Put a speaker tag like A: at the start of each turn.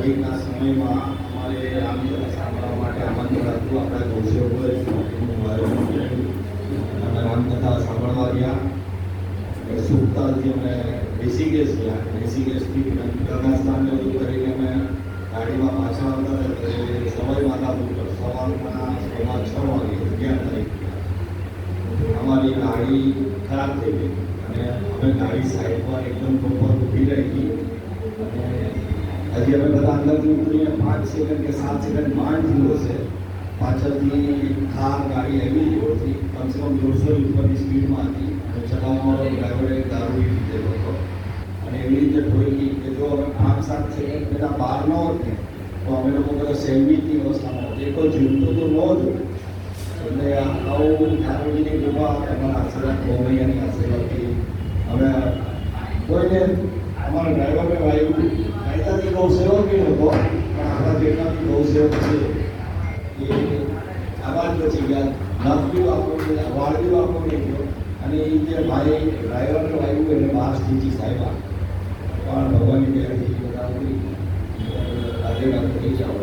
A: નજીકના સમયમાં અમારે રામકથા સાંભળવા માટે આમંત્રણ હતું આપણા ગૌસે ઉપર અમે રામકથા સાંભળવા ગયા. સુખતાથી અમે ઋષિકેશ ગયા. ઋષિકેશથી ગંગાસ્થાનને બધું કરીને અમે ગાડીમાં પાછા આવતા સવાઈ માધાપુર સવારના 6:15 વાગે 11 તારીખે અમારી ગાડી ખરાબ થઈ ગઈ અને અમે ગાડી સાઈડ પર એકદમ પ્રોપર ઊભી રહી ગઈ અને હજી અમે બધા અંદરથી ઉતરીને 5 સેકન્ડ કે 7 સેકન્ડ માંડ થયું હશે. પાછળથી કાર ગાડી આવી જોરથી કમસે કમ 150 ઉપરની સ્પીડમાં હતી અને ચલાવવાનો ડ્રાઈવરે દારૂ લીધેલો હતો અને એવી રીતે ઠોકી કે જો અમે 5-7 સેકન્ડ પહેલાં બહાર ન હોત ને તો અમે લોકો બધા સેન્ડવિચની અવસ્થામાં હોત. એ કોઈ જીવતો તો ન જ. એટલે આવું ઠાકોરજીની કૃપા તમારા આશીર્વાદ ગૌમૈયાની આશીર્વાદથી હવે કોઈને અમારા ડ્રાઈવરને વાયુ કાયદાથી ગૌ સેવક બી નહોતો પણ આપણા જેટલા બી ગૌ સેવક છે એ આવા જ બચી ગયા. નખ બી વાપરો વાળ બી વાપરો નહીં ગયો અને એ જે ભાઈ ડ્રાઈવરને વાયુ એને બહાર સ્થિતિ સાહેબા પણ ભગવાનની દયાથી બધા રાધે રાધે થઈ જાઓ.